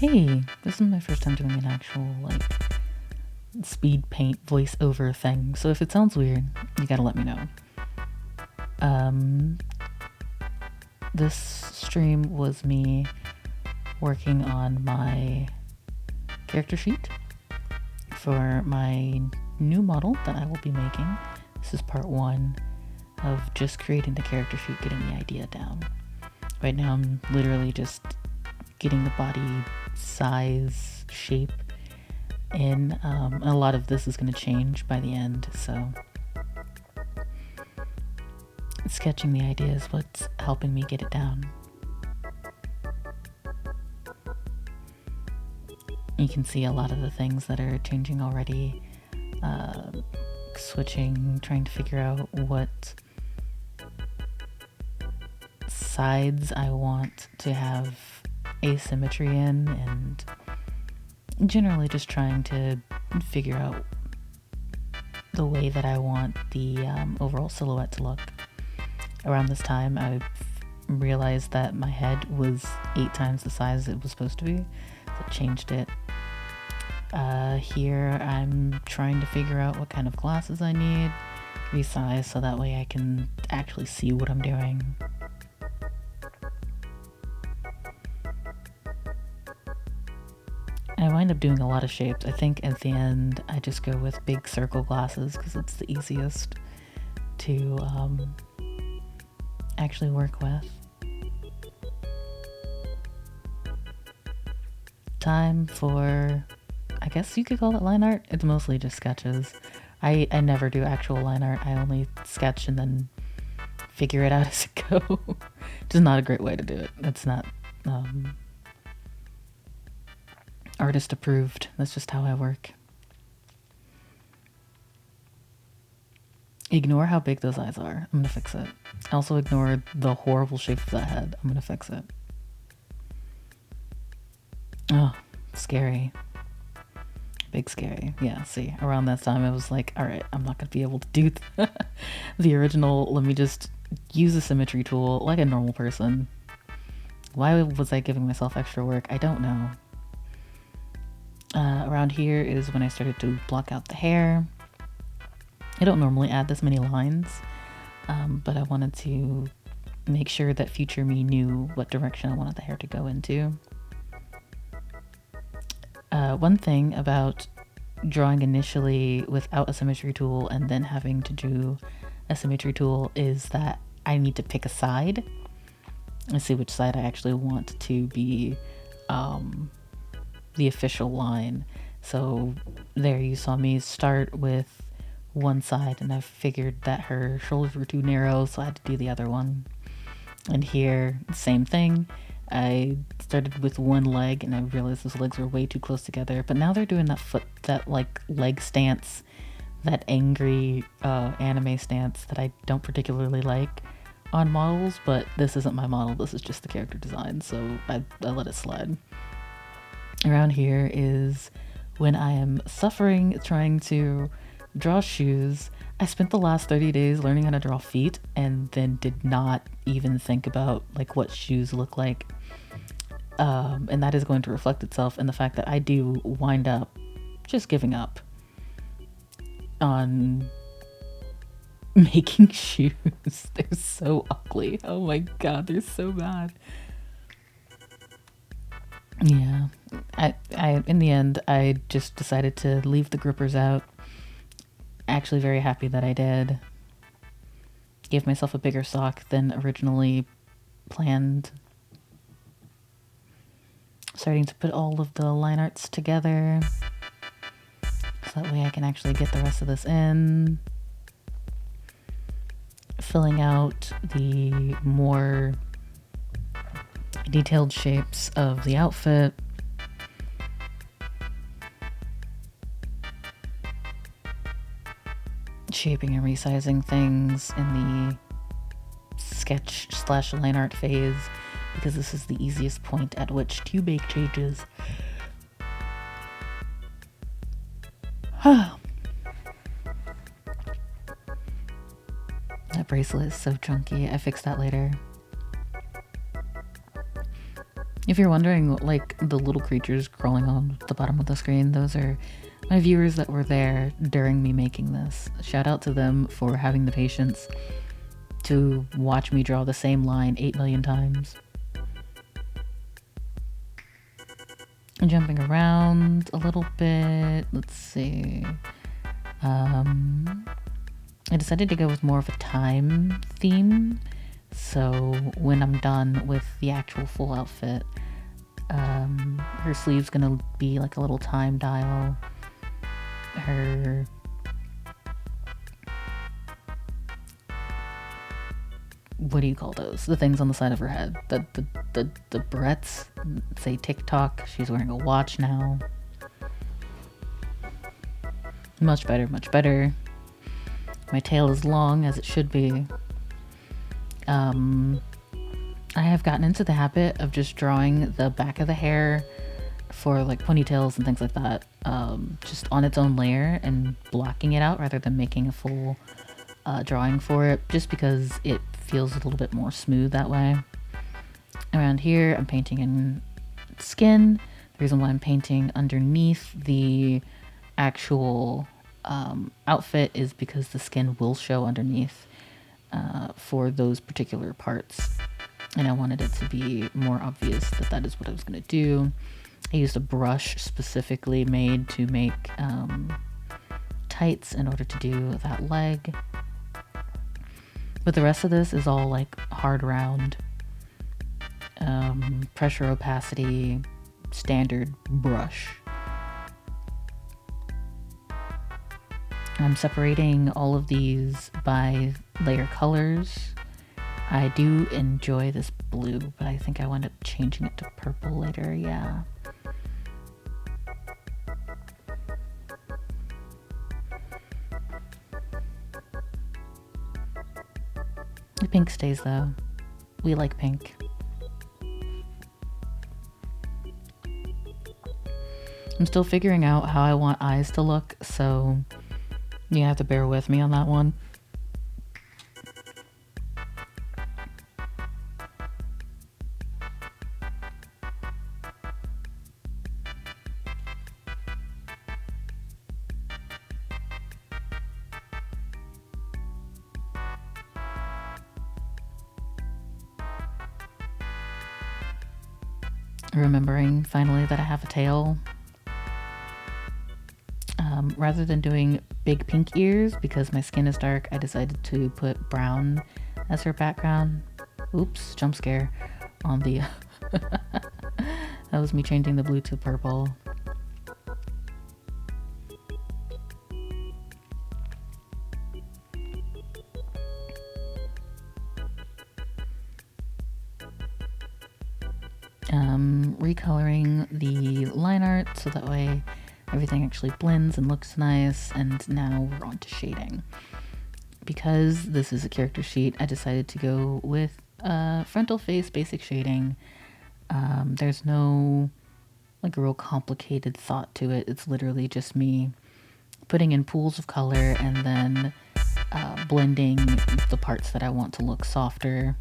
Hey, this is my first time doing an actual, speed paint voiceover thing, so if it sounds weird, you gotta let me know. Um, this stream was me working on my character sheet for my new model that I will be making. This is part one of just creating the character sheet, getting the idea down. Right now I'm literally just getting the body size, shape in. A lot of this is going to change by the end, so sketching the idea is what's helping me get it down. You can see a lot of the things that are changing already. Switching, trying to figure out what sides I want to have asymmetry in, and generally just trying to figure out the way that I want the overall silhouette to look. Around this time, I realized that my head was 8 times the size it was supposed to be, so I changed it. Here I'm trying to figure out what kind of glasses I need, resize so that way I can actually see what I'm doing. I wind up doing a lot of shapes. I think at the end I just go with big circle glasses because it's the easiest to actually work with. Time for, I guess you could call it line art. It's mostly just sketches. I never do actual line art. I only sketch and then figure it out as I go. Which is not a great way to do it. That's not artist approved. That's just how I work. Ignore how big those eyes are. I'm gonna fix it. Also ignore the horrible shape of that head. I'm gonna fix it. Oh, scary. Big scary. Yeah, see, around that time I was like, alright, I'm not gonna be able to do the original. Let me just use a symmetry tool like a normal person. Why was I giving myself extra work? I don't know. Around here is when I started to block out the hair. I don't normally add this many lines, but I wanted to make sure that future me knew what direction I wanted the hair to go into. One thing about drawing initially without a symmetry tool and then having to do a symmetry tool is that I need to pick a side and see which side I actually want to be the official line. So there you saw me start with one side, and I figured that her shoulders were too narrow, so I had to do the other one. And here, same thing. I started with one leg and I realized those legs were way too close together, but now they're doing that leg stance, that angry anime stance that I don't particularly like on models, but this isn't my model, this is just the character design, so I let it slide. Around here is when I am suffering trying to draw shoes. I spent the last 30 days learning how to draw feet and then did not even think about what shoes look like. And that is going to reflect itself in the fact that I do wind up just giving up on making shoes. They're so ugly. Oh my god, they're so bad. Yeah, I in the end, I just decided to leave the grippers out. Actually very happy that I did. Gave myself a bigger sock than originally planned. Starting to put all of the line arts together so that way I can actually get the rest of this in. Filling out the more detailed shapes of the outfit. Shaping and resizing things in the sketch / line art phase, because this is the easiest point at which to make changes. That bracelet is so chunky. I fix that later. If you're wondering, like, the little creatures crawling on the bottom of the screen, those are my viewers that were there during me making this. Shout out to them for having the patience to watch me draw the same line 8 million times. I'm jumping around a little bit. Let's see. I decided to go with more of a time theme. So when I'm done with the actual full outfit, her sleeve's gonna be like a little time dial. Her what do you call those? The things on the side of her head. The barrettes say TikTok. She's wearing a watch now. Much better, much better. My tail is long, as it should be. I have gotten into the habit of just drawing the back of the hair for like ponytails and things like that, just on its own layer and blocking it out rather than making a full drawing for it, just because it feels a little bit more smooth that way. Around here, I'm painting in skin. The reason why I'm painting underneath the actual outfit is because the skin will show underneath for those particular parts, and I wanted it to be more obvious that that is what I was going to do. I used a brush specifically made to make tights in order to do that leg, but the rest of this is all like hard round, pressure opacity, standard brush. I'm separating all of these by layer colors. I do enjoy this blue, but I think I wound up changing it to purple later, yeah. The pink stays though. We like pink. I'm still figuring out how I want eyes to look, so you have to bear with me on that one. Remembering finally that I have a tail. Rather than doing big pink ears, because my skin is dark, I decided to put brown as her background. Oops, jump scare on the... That was me changing the blue to purple. Recoloring the line art so that way everything actually blends and looks nice, and now we're on to shading. Because this is a character sheet, I decided to go with frontal face basic shading. There's no like real complicated thought to it. It's literally just me putting in pools of color and then blending the parts that I want to look softer.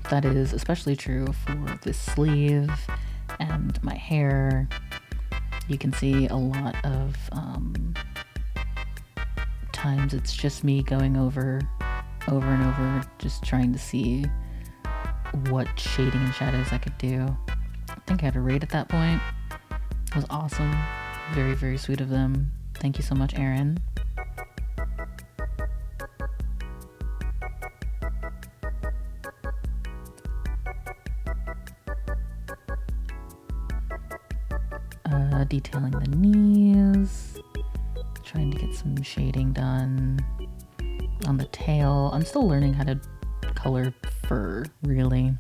That is especially true for this sleeve and my hair. You can see a lot of times it's just me going over and over, just trying to see what shading and shadows I could do. I think I had a rate at that point. It was awesome. Very, very sweet of them. Thank you so much, Erin. Detailing the knees, trying to get some shading done on the tail. I'm still learning how to color fur, really.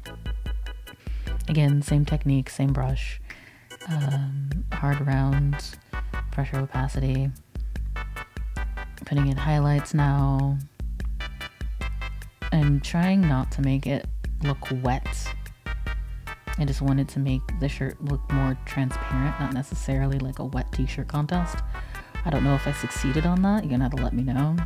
Again, same technique, same brush, hard rounds, pressure opacity. Putting in highlights now. I'm trying not to make it look wet. I just wanted to make the shirt look more transparent, not necessarily like a wet t-shirt contest. I don't know if I succeeded on that. You're gonna have to let me know.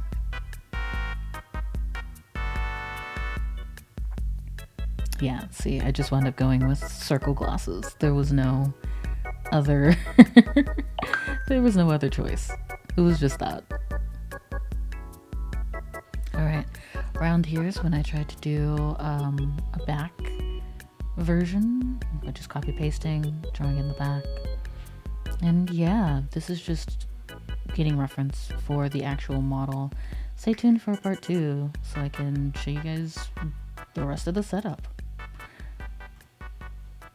Yeah, see, I just wound up going with circle glosses. There was no other there was no other choice. It was just that. All right. Around here is when I tried to do a back version, by just copy pasting, drawing in the back. And yeah, this is just getting reference for the actual model. Stay tuned for part 2 so I can show you guys the rest of the setup.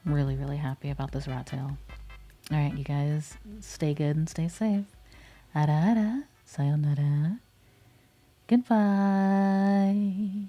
Really, really happy about this rat tail. Alright, you guys, stay good and stay safe. Ara ara, sayonara, goodbye.